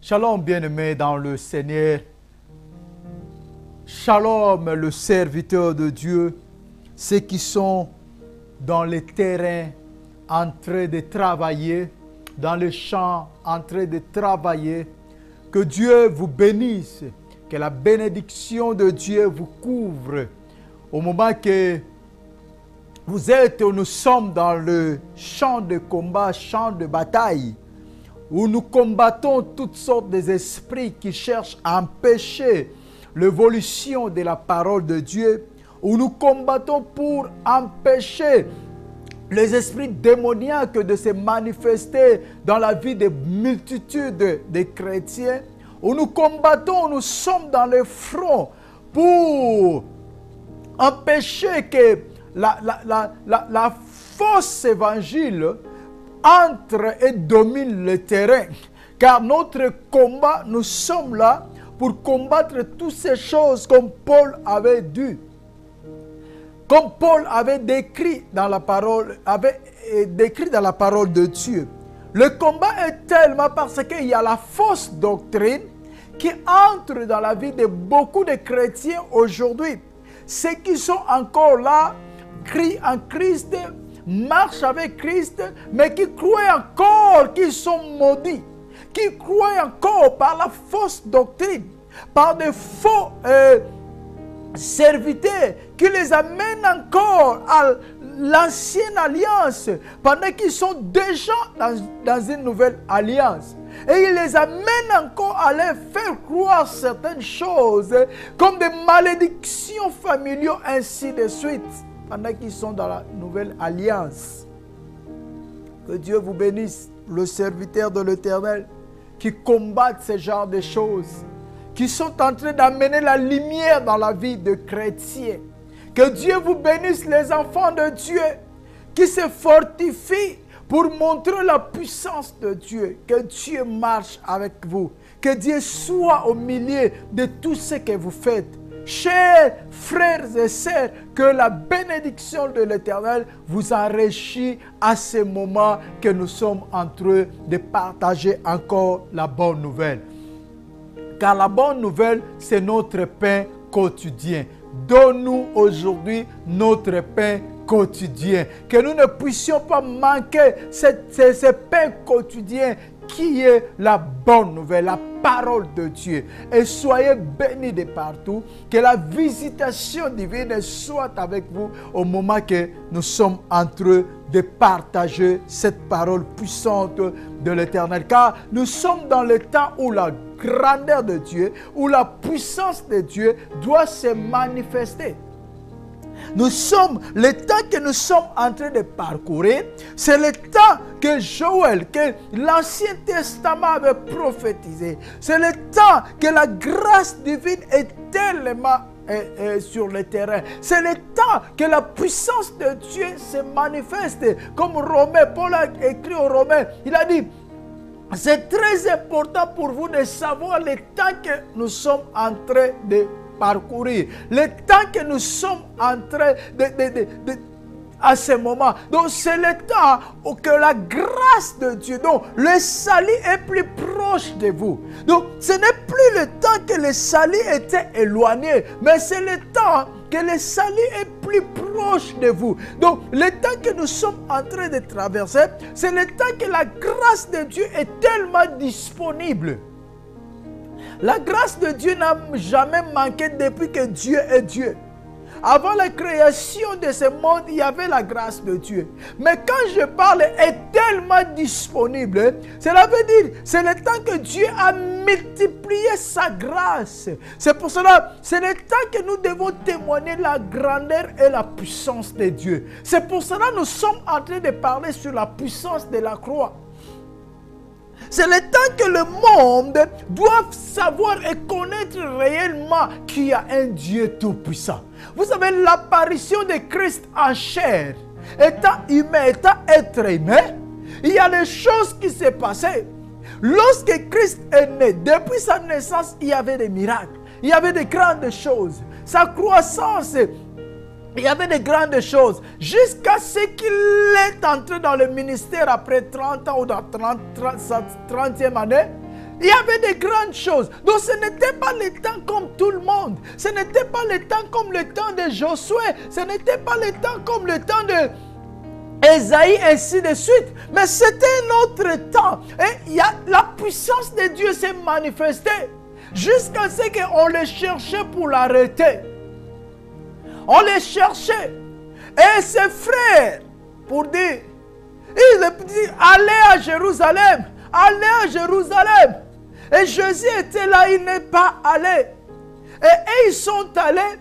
Shalom bien-aimé dans le Seigneur. Shalom le serviteur de Dieu. Ceux qui sont dans les terrains en train de travailler, dans les champs en train de travailler. Que Dieu vous bénisse. Que la bénédiction de Dieu vous couvre. Au moment que vous êtes, nous sommes dans le champ de combat, champ de bataille, où nous combattons toutes sortes d'esprits qui cherchent à empêcher l'évolution de la parole de Dieu, où nous combattons pour empêcher les esprits démoniaques de se manifester dans la vie de multitudes de chrétiens, où nous combattons, nous sommes dans le front pour empêcher que la fausse évangile entre et domine le terrain. Car notre combat, nous sommes là pour combattre toutes ces choses comme Paul avait dit. Comme Paul avait décrit dans la parole, de Dieu. Le combat est tellement parce qu'il y a la fausse doctrine qui entre dans la vie de beaucoup de chrétiens aujourd'hui. Ceux qui sont encore là, crient en Christ, marchent avec Christ, mais qui croient encore qu'ils sont maudits, qui croient encore par la fausse doctrine, par des faux serviteurs qui les amènent encore à l'ancienne alliance, pendant qu'ils sont déjà dans une nouvelle alliance. Et ils les amènent encore à leur faire croire certaines choses, comme des malédictions familiales, ainsi de suite, pendant qu'ils sont dans la nouvelle alliance. Que Dieu vous bénisse, le serviteur de l'Éternel, qui combattent ce genre de choses, qui sont en train d'amener la lumière dans la vie de chrétiens. Que Dieu vous bénisse, les enfants de Dieu, qui se fortifient pour montrer la puissance de Dieu. Que Dieu marche avec vous. Que Dieu soit au milieu de tout ce que vous faites. Chers frères et sœurs, que la bénédiction de l'Éternel vous enrichit à ce moment que nous sommes en train de partager encore la bonne nouvelle. Car la bonne nouvelle, c'est notre pain quotidien. Donne-nous aujourd'hui notre pain quotidien. Que nous ne puissions pas manquer ce pain quotidien qui est la bonne nouvelle, la parole de Dieu. Et soyez bénis de partout. Que la visitation divine soit avec vous au moment que nous sommes en train de partager cette parole puissante de l'Éternel. Car nous sommes dans le temps où la grandeur de Dieu, où la puissance de Dieu doit se manifester. Nous sommes, le temps que nous sommes en train de parcourir, c'est le temps que Joël, que l'Ancien Testament avait prophétisé. C'est le temps que la grâce divine est tellement sur le terrain. C'est le temps que la puissance de Dieu se manifeste. Comme Paul a écrit aux Romains, il a dit, c'est très important pour vous de savoir le temps que nous sommes en train de parcourir, le temps que nous sommes en train à ce moment. Donc c'est le temps où que la grâce de Dieu, donc le salut est plus proche de vous. Donc ce n'est plus le temps que le salut était éloigné, mais c'est le temps que le salut est plus proche de vous. Donc le temps que nous sommes en train de traverser, c'est le temps que la grâce de Dieu est tellement disponible. La grâce de Dieu n'a jamais manqué depuis que Dieu est Dieu. Avant la création de ce monde, il y avait la grâce de Dieu. Mais quand je parle est tellement disponible, cela veut dire c'est le temps que Dieu a multiplié sa grâce. C'est pour cela, c'est le temps que nous devons témoigner la grandeur et la puissance de Dieu. C'est pour cela que nous sommes en train de parler sur la puissance de la croix. C'est le temps que le monde doit savoir et connaître réellement qu'il y a un Dieu tout-puissant. Vous savez, l'apparition de Christ en chair, étant humain, étant être humain, il y a des choses qui s'est passées. Lorsque Christ est né, depuis sa naissance, il y avait des miracles, il y avait des grandes choses. Sa croissance, il y avait de grandes choses, jusqu'à ce qu'il est entré dans le ministère après 30 ans ou dans sa 30e année. Il y avait des grandes choses. Donc ce n'était pas le temps comme tout le monde. Ce n'était pas le temps comme le temps de Josué. Ce n'était pas le temps comme le temps de Ésaïe, ainsi de suite. Mais c'était un autre temps. Et la puissance de Dieu s'est manifestée jusqu'à ce qu'on les cherchait pour l'arrêter. On les cherchait. Et ses frères, pour dire, ils disent, allez à Jérusalem. Allez à Jérusalem. Et Jésus était là, il n'est pas allé. Et ils sont allés.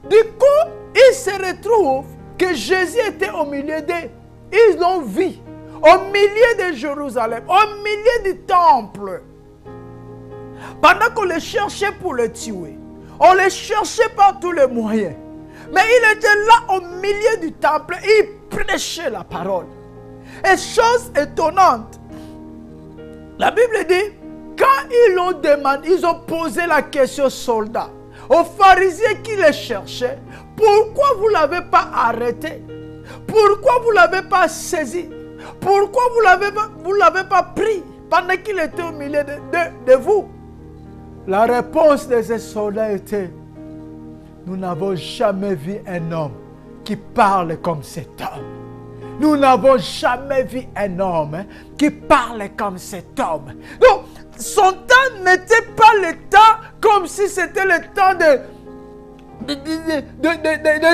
Du coup, ils se retrouvent que Jésus était au milieu d'eux. Ils l'ont vu au milieu de Jérusalem, au milieu du temple. Pendant qu'on les cherchait pour le tuer, on les cherchait par tous les moyens. Mais il était là au milieu du temple et il prêchait la parole. Et chose étonnante, la Bible dit, quand ils l'ont demandé, ils ont posé la question aux soldats, aux pharisiens qui les cherchaient, pourquoi vous ne l'avez pas arrêté? Pourquoi vous ne l'avez pas saisi? Pourquoi vous ne l'avez pas pris pendant qu'il était au milieu de vous? La réponse de ces soldats était, nous n'avons jamais vu un homme qui parle comme cet homme. Nous n'avons jamais vu un homme qui parle comme cet homme. Donc, son temps n'était pas le temps comme si c'était le temps de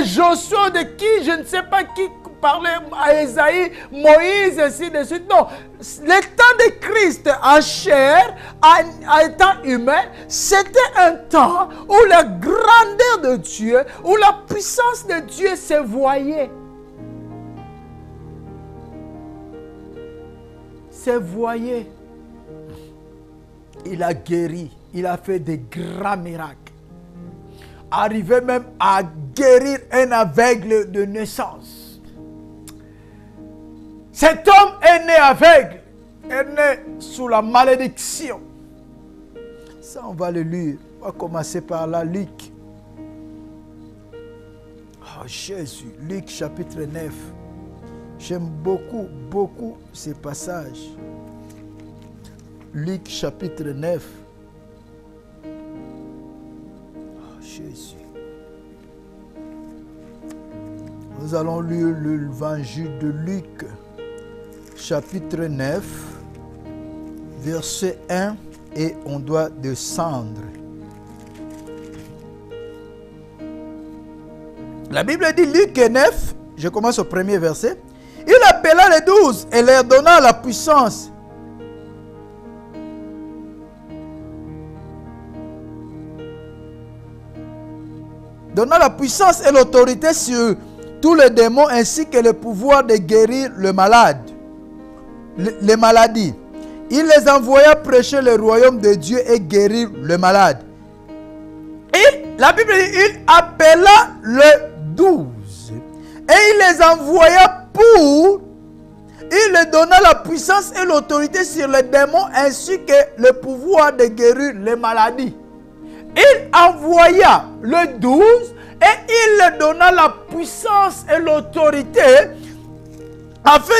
Josué, de qui, je ne sais pas qui parlait à Ésaïe, Moïse, ainsi de suite. Non, le temps de Christ en chair, en étant humain, c'était un temps où la grandeur de Dieu, où la puissance de Dieu se voyait. Se voyait. Il a guéri, il a fait des grands miracles. Arrivé même à guérir un aveugle de naissance. Cet homme est né aveugle, est né sous la malédiction. Ça, on va le lire. On va commencer par là, Luc. Oh Jésus, Luc chapitre 9. J'aime beaucoup ces passages. Luc chapitre 9. Oh Jésus. Nous allons lire l'évangile de Luc chapitre 9, verset 1 et on doit descendre. La Bible dit Luc 9, je commence au premier verset. Il appela les 12 et leur donna la puissance. Donna la puissance et l'autorité sur tous les démons ainsi que le pouvoir de guérir le malade, les maladies. Il les envoya prêcher le royaume de Dieu et guérir le malade. Et la Bible dit, il appela les 12 et il les envoya pour, il leur donna la puissance et l'autorité sur les démons ainsi que le pouvoir de guérir les maladies. Il envoya le 12 et il leur donna la puissance et l'autorité afin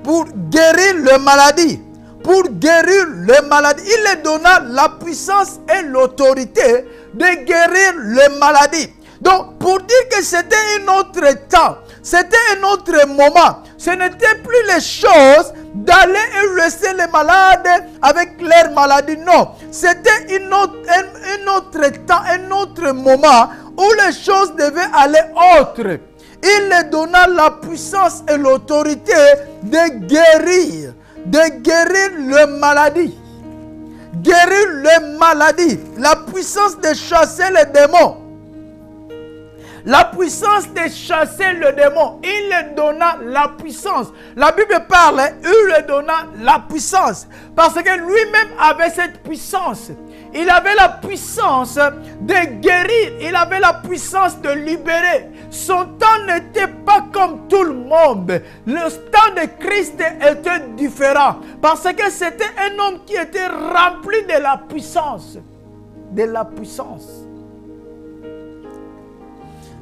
pour guérir les maladies. Pour guérir les maladies. Il leur donna la puissance et l'autorité de guérir les maladies. Donc, pour dire que c'était un autre temps, c'était un autre moment, ce n'était plus les choses d'aller et laisser les malades avec leur maladie. Non, c'était un autre temps, un autre moment où les choses devaient aller autre. Il leur donna la puissance et l'autorité de guérir les maladies. Guérir les maladies. La puissance de chasser les démons. La puissance de chasser le démon. Il leur donna la puissance. La Bible parle, il leur donna la puissance. Parce que lui-même avait cette puissance. Il avait la puissance de guérir. Il avait la puissance de libérer. Son temps n'était pas comme tout le monde. Le temps de Christ était différent. Parce que c'était un homme qui était rempli de la puissance. De la puissance.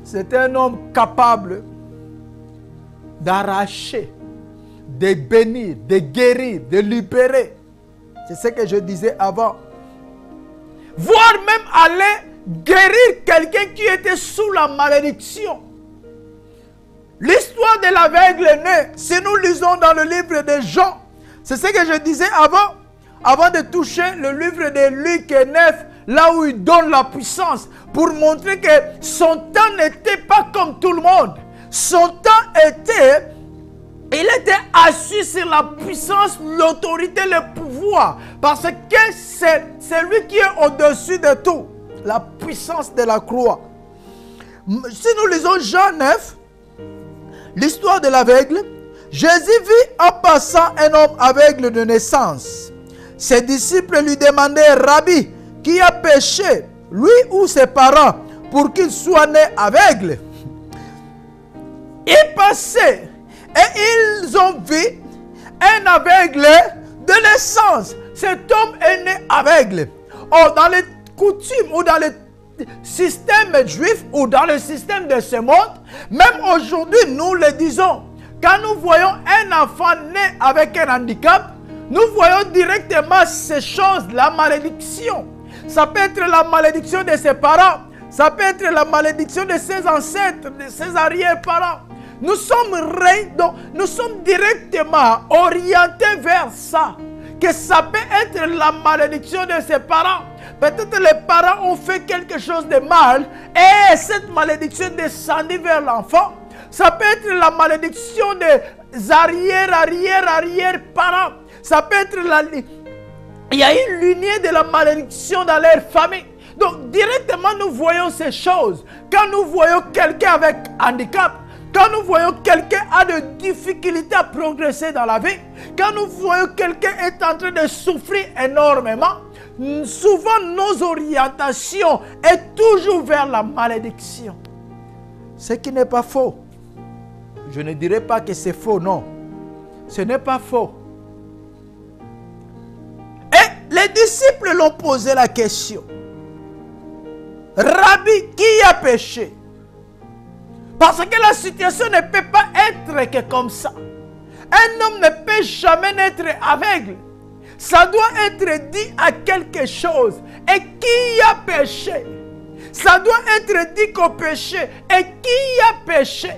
C'était un homme capable d'arracher, de bénir, de guérir, de libérer. C'est ce que je disais avant. Voire même aller guérir quelqu'un qui était sous la malédiction. L'histoire de l'aveugle est née. Si nous lisons dans le livre de Jean, c'est ce que je disais avant de toucher le livre de Luc 9, là où il donne la puissance, pour montrer que son temps n'était pas comme tout le monde. Son temps était, il était assis sur la puissance, l'autorité, le pouvoir, parce que c'est lui qui est au-dessus de tout, la puissance de la croix. Si nous lisons Jean 9, l'histoire de l'aveugle, Jésus vit en passant un homme aveugle de naissance. Ses disciples lui demandaient, Rabbi, qui a péché, lui ou ses parents, pour qu'il soit né aveugle? Il passait et ils ont vu un aveugle de naissance. Cet homme est né aveugle. Or, dans les coutumes ou dans les systèmes juifs ou dans le système de ce monde, même aujourd'hui, nous le disons. Quand nous voyons un enfant né avec un handicap, nous voyons directement ces choses, la malédiction. Ça peut être la malédiction de ses parents, ça peut être la malédiction de ses ancêtres, de ses arrière-parents. Nous sommes directement orientés vers ça. Que ça peut être la malédiction de ses parents. Peut-être les parents ont fait quelque chose de mal et cette malédiction descendue vers l'enfant. Ça peut être la malédiction des arrière-parents. Ça peut être il y a une lignée de la malédiction dans leur famille. Donc directement nous voyons ces choses. Quand nous voyons quelqu'un avec handicap, quand nous voyons quelqu'un a de difficultés à progresser dans la vie, quand nous voyons quelqu'un est en train de souffrir énormément, souvent nos orientations est toujours vers la malédiction. Ce qui n'est pas faux. Je ne dirais pas que c'est faux, non. Ce n'est pas faux. Et les disciples l'ont posé la question. Rabbi, qui a péché? Parce que la situation ne peut pas être que comme ça. Un homme ne peut jamais être aveugle. Ça doit être dit à quelque chose. Et qui a péché? Ça doit être dit qu'au péché. Et qui a péché?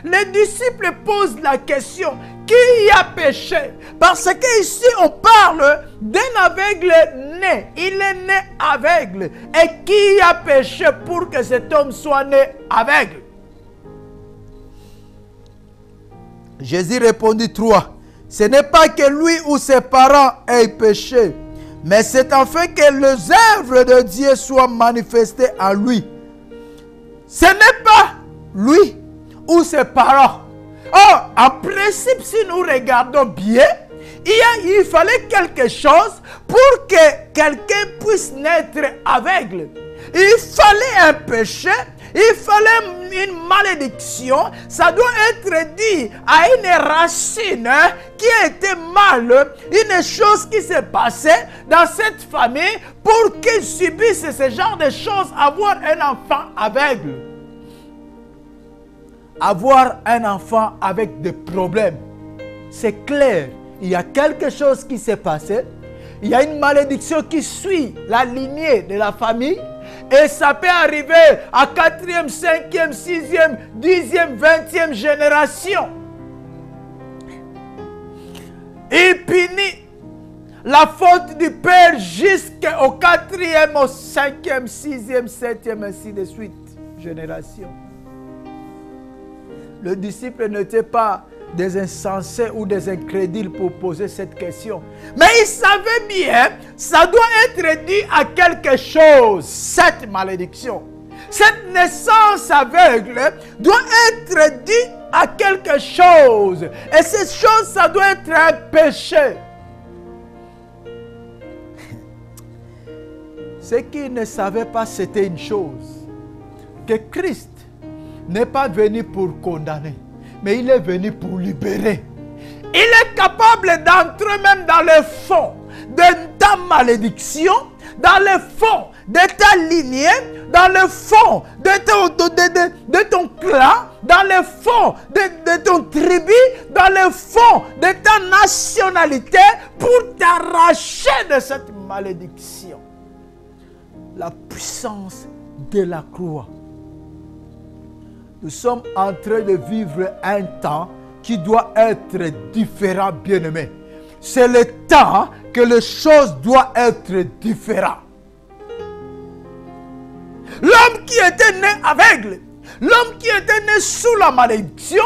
Les disciples posent la question. Qui a péché? Parce qu'ici on parle d'un aveugle né. Il est né aveugle. Et qui a péché pour que cet homme soit né aveugle? Jésus répondit 3. Ce n'est pas que lui ou ses parents aient péché, mais c'est afin que les œuvres de Dieu soient manifestées en lui. Ce n'est pas lui ou ses parents. Or, en principe, si nous regardons bien, il fallait quelque chose pour que quelqu'un puisse naître aveugle. Il fallait un péché. Il fallait une malédiction. Ça doit être dit à une racine qui a été mal. Une chose qui s'est passée dans cette famille pour qu'ils subissent ce genre de choses. Avoir un enfant aveugle. Avoir un enfant avec des problèmes. C'est clair. Il y a quelque chose qui s'est passé. Il y a une malédiction qui suit la lignée de la famille. Et ça peut arriver à 4e, 5e, 6e, 10e, 20e génération. Il punit la faute du père jusqu'au 4e, au 5e, 6e, 7e, ainsi de suite génération. Le disciple n'était pas des insensés ou des incrédules pour poser cette question. Mais il savait bien, ça doit être dit à quelque chose, cette malédiction. Cette naissance aveugle doit être dit à quelque chose. Et cette chose, ça doit être un péché. Ce qu'ils ne savaient pas, c'était une chose. Que Christ n'est pas venu pour condamner, mais il est venu pour libérer. Il est capable d'entrer même dans le fond de ta malédiction, dans le fond de ta lignée, dans le fond de ton clan, dans le fond de ton tribu, dans le fond de ta nationalité, pour t'arracher de cette malédiction. La puissance de la croix. Nous sommes en train de vivre un temps qui doit être différent, bien-aimé. C'est le temps que les choses doivent être différentes. L'homme qui était né aveugle, l'homme qui était né sous la malédiction,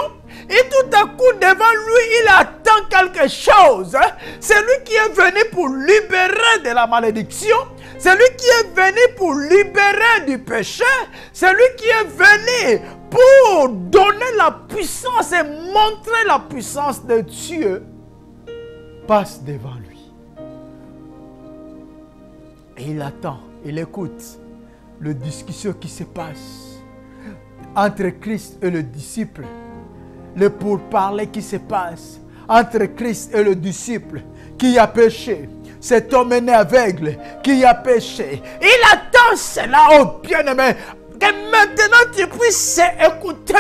et tout à coup devant lui, il attend quelque chose. C'est lui qui est venu pour libérer de la malédiction. C'est lui qui est venu pour libérer du péché. C'est lui qui est venu pour donner la puissance et montrer la puissance de Dieu. Passe devant lui. Et il attend, il écoute la discussion qui se passe entre Christ et le disciple. Le pourparler qui se passe entre Christ et le disciple qui a péché. Cet homme est né aveugle qui a péché. Il attend cela, oh bien-aimé, que maintenant tu puisses écouter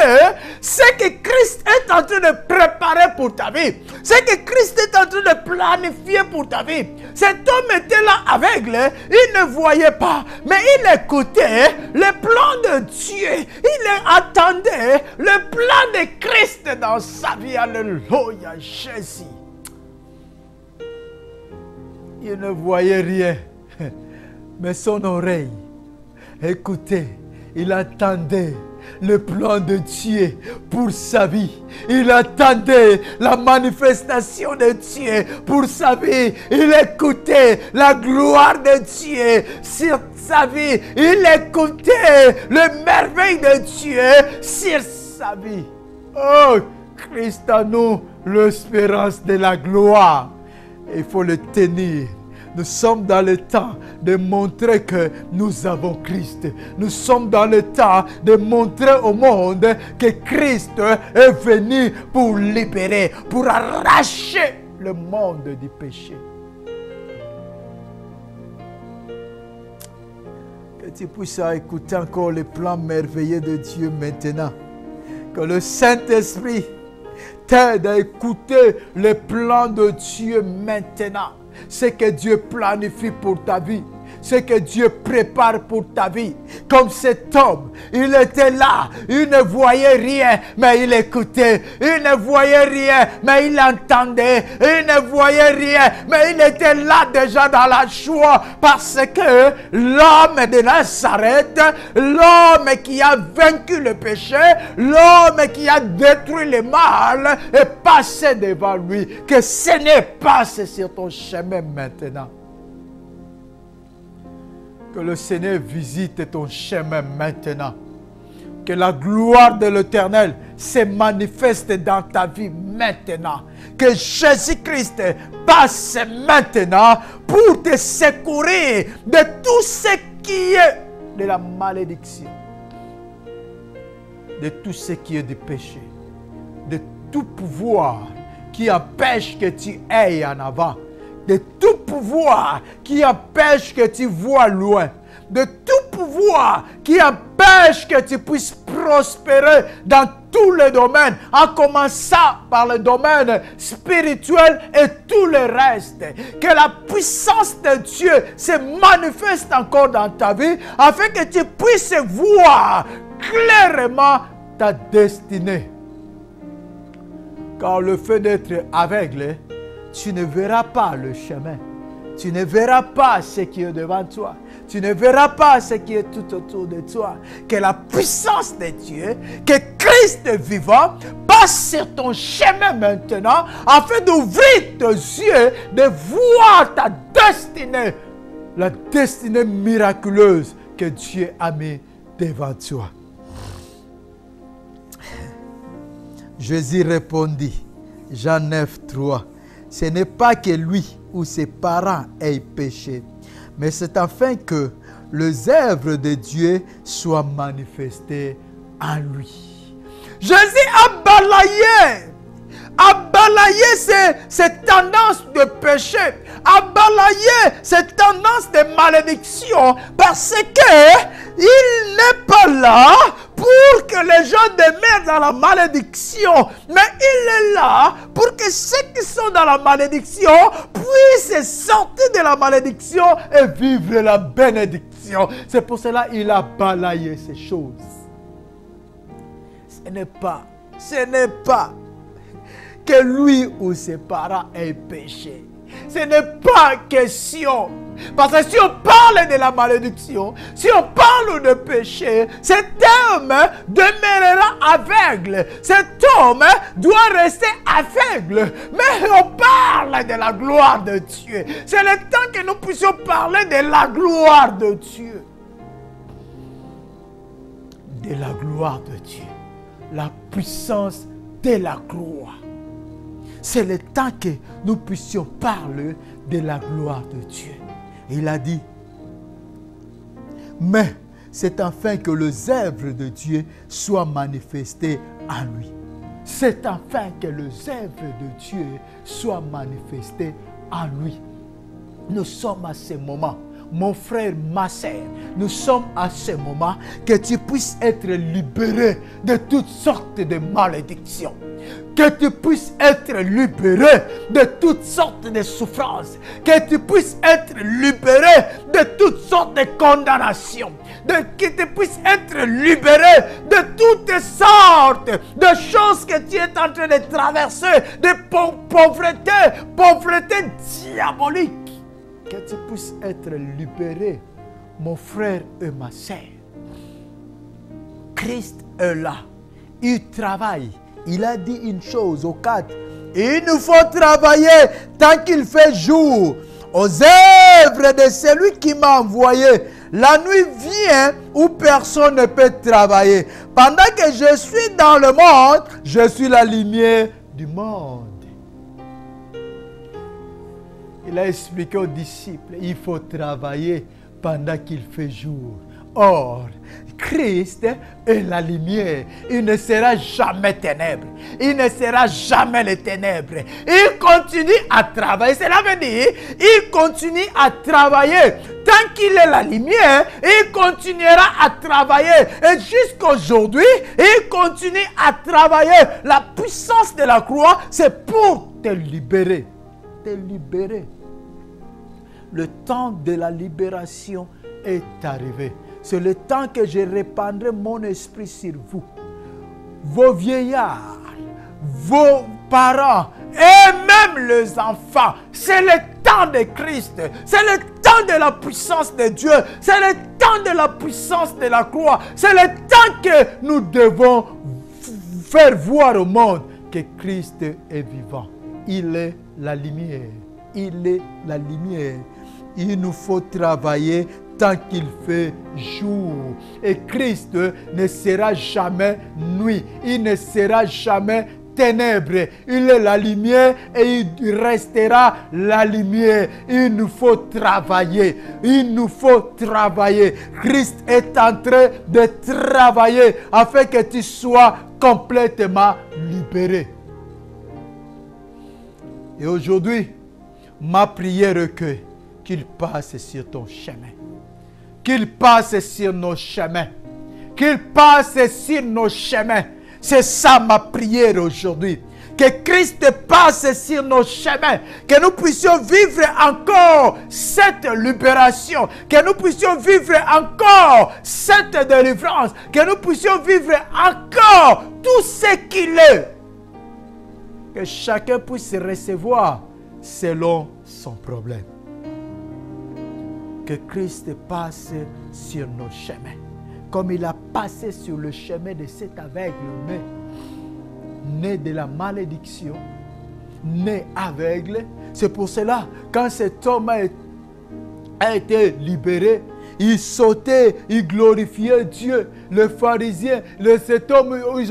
ce que Christ est en train de préparer pour ta vie. Ce que Christ est en train de planifier pour ta vie. Cet homme était là aveugle, il ne voyait pas, mais il écoutait le plan de Dieu. Il attendait le plan de Christ dans sa vie. Alléluia, Jésus. Il ne voyait rien, mais son oreille écoutait. Il attendait le plan de Dieu pour sa vie. Il attendait la manifestation de Dieu pour sa vie. Il écoutait la gloire de Dieu sur sa vie. Il écoutait le merveille de Dieu sur sa vie. Oh, Christ à nous, l'espérance de la gloire. Il faut le tenir. Nous sommes dans le temps de montrer que nous avons Christ. Nous sommes dans le temps de montrer au monde que Christ est venu pour libérer, pour arracher le monde du péché. Que tu puisses écouter encore les plans merveilleux de Dieu maintenant. Que le Saint-Esprit t'aide à écouter les plans de Dieu maintenant. Ce que Dieu planifie pour ta vie. Ce que Dieu prépare pour ta vie. Comme cet homme, il était là, il ne voyait rien, mais il écoutait. Il ne voyait rien, mais il entendait. Il ne voyait rien, mais il était là déjà dans la joie. Parce que l'homme de Nazareth, l'homme qui a vaincu le péché, l'homme qui a détruit le mal, est passé devant lui. Que ce n'est pas sur ton chemin maintenant. Que le Seigneur visite ton chemin maintenant. Que la gloire de l'Éternel se manifeste dans ta vie maintenant. Que Jésus-Christ passe maintenant pour te secourir de tout ce qui est de la malédiction. De tout ce qui est du péché. De tout pouvoir qui empêche que tu ailles en avant. De tout pouvoir qui empêche que tu vois loin. De tout pouvoir qui empêche que tu puisses prospérer dans tous les domaines, en commençant par le domaine spirituel et tout le reste. Que la puissance de Dieu se manifeste encore dans ta vie, afin que tu puisses voir clairement ta destinée. Car le fait d'être aveugle, tu ne verras pas le chemin. Tu ne verras pas ce qui est devant toi. Tu ne verras pas ce qui est tout autour de toi. Que la puissance de Dieu, que Christ vivant, passe sur ton chemin maintenant, afin d'ouvrir tes yeux, de voir ta destinée. La destinée miraculeuse que Dieu a mis devant toi. Jésus répondit, Jean 9, 3. Ce n'est pas que lui ou ses parents aient péché, mais c'est afin que les œuvres de Dieu soient manifestées en lui. Jésus a balayé ces tendances de péché, a balayé ces tendances de malédiction, parce que il n'est pas là pour que les gens demeurent dans la malédiction. Mais il est là pour que ceux qui sont dans la malédiction puissent sortir de la malédiction et vivre la bénédiction. C'est pour cela qu'il a balayé ces choses. Ce n'est pas que lui ou ses parents aient péché. Ce n'est pas question. Parce que si on parle de la malédiction, si on parle de péché, cet homme demeurera aveugle. Cet homme doit rester aveugle. Mais on parle de la gloire de Dieu. C'est le temps que nous puissions parler de la gloire de Dieu. De la gloire de Dieu. La puissance de la gloire. C'est le temps que nous puissions parler de la gloire de Dieu. Il a dit, mais c'est afin que les œuvres de Dieu soient manifestées en lui. C'est afin que les œuvres de Dieu soient manifestées en lui. Nous sommes à ce moment, mon frère, ma sœur, nous sommes à ce moment que tu puisses être libéré de toutes sortes de malédictions. Que tu puisses être libéré de toutes sortes de souffrances. Que tu puisses être libéré de toutes sortes de condamnations. Que tu puisses être libéré de toutes sortes de choses que tu es en train de traverser. De pauvreté diabolique. Que tu puisses être libéré, mon frère et ma sœur. Christ est là. Il travaille. Il a dit une chose au 4. Il nous faut travailler tant qu'il fait jour aux œuvres de celui qui m'a envoyé. La nuit vient où personne ne peut travailler. Pendant que je suis dans le monde, je suis la lumière du monde. Il a expliqué aux disciples, il faut travailler pendant qu'il fait jour. Or, Christ est la lumière. Il ne sera jamais ténèbres. Il ne sera jamais les ténèbres. Il continue à travailler. Cela veut dire, il continue à travailler. Tant qu'il est la lumière, il continuera à travailler. Et jusqu'aujourd'hui, il continue à travailler. La puissance de la croix, c'est pour te libérer. Te libérer. Le temps de la libération est arrivé. C'est le temps que je répandrai mon esprit sur vous. Vos vieillards, vos parents et même les enfants. C'est le temps de Christ. C'est le temps de la puissance de Dieu. C'est le temps de la puissance de la croix. C'est le temps que nous devons faire voir au monde que Christ est vivant. Il est la lumière. Il est la lumière. Il nous faut travailler tant qu'il fait jour. Et Christ ne sera jamais nuit. Il ne sera jamais ténèbres. Il est la lumière et il restera la lumière. Il nous faut travailler. Il nous faut travailler. Christ est en train de travailler afin que tu sois complètement libéré. Et aujourd'hui, ma prière est qu'il passe sur ton chemin. Qu'il passe sur nos chemins. Qu'il passe sur nos chemins. C'est ça ma prière aujourd'hui. Que Christ passe sur nos chemins. Que nous puissions vivre encore cette libération. Que nous puissions vivre encore cette délivrance. Que nous puissions vivre encore tout ce qu'il est. Que chacun puisse recevoir selon son problème. Que Christ passe sur nos chemins. Comme il a passé sur le chemin de cet aveugle né de la malédiction, né aveugle. C'est pour cela, quand cet homme a été libéré, il sautait, il glorifiait Dieu. Les pharisiens, cet homme, ils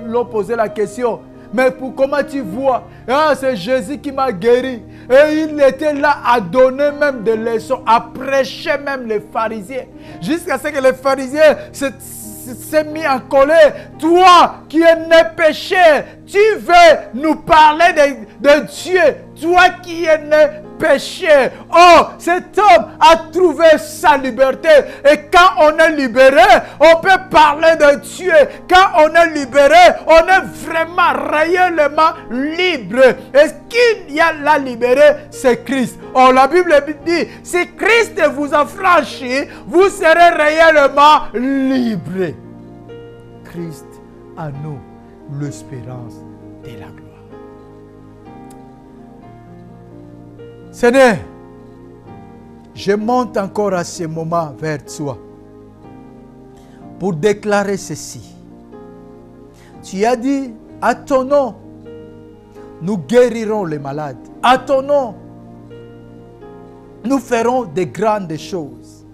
l'ont posé la question. Mais comment tu vois? Ah, c'est Jésus qui m'a guéri. Et il était là à donner même des leçons, à prêcher même les pharisiens. Jusqu'à ce que les pharisiens s'est mis en colère. Toi qui es né péché, tu veux nous parler de Dieu. Toi qui es né péché. Oh, cet homme a trouvé sa liberté. Et quand on est libéré, on peut parler de Dieu. Quand on est libéré, on est vraiment, réellement libre. Et qui y a la libéré, c'est Christ. Oh, la Bible dit, si Christ vous a franchi, vous serez réellement libre. Christ à nous, l'espérance de la gloire. Seigneur, je monte encore à ce moment vers toi pour déclarer ceci. Tu as dit, à ton nom, nous guérirons les malades. À ton nom, nous ferons de grandes choses.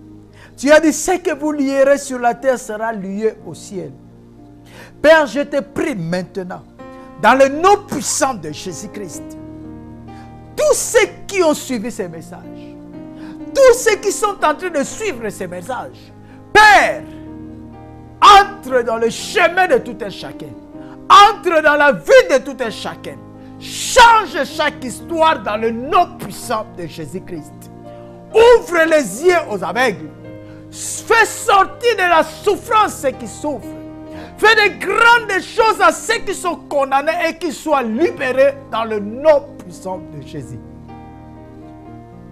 Tu as dit, ce que vous lierez sur la terre sera lié au ciel. Père, je te prie maintenant, dans le nom puissant de Jésus-Christ, tous ceux qui ont suivi ces messages, tous ceux qui sont en train de suivre ces messages, Père, entre dans le chemin de tout un chacun, entre dans la vie de tout un chacun, change chaque histoire dans le nom puissant de Jésus-Christ. Ouvre les yeux aux aveugles, fais sortir de la souffrance ceux qui souffrent. Fais de grandes choses à ceux qui sont condamnés et qui soient libérés dans le nom puissant de Jésus.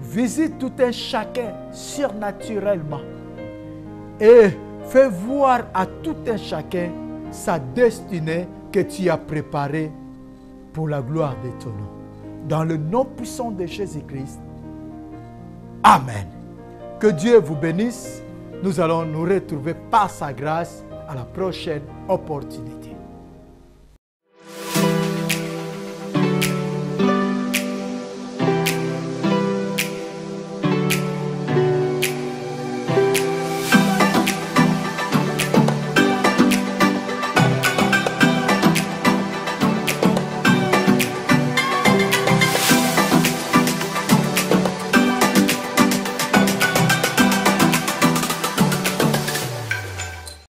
Visite tout un chacun surnaturellement et fais voir à tout un chacun sa destinée que tu as préparée pour la gloire de ton nom. Dans le nom puissant de Jésus-Christ. Amen. Que Dieu vous bénisse. Nous allons nous retrouver par sa grâce à la prochaine opportunité.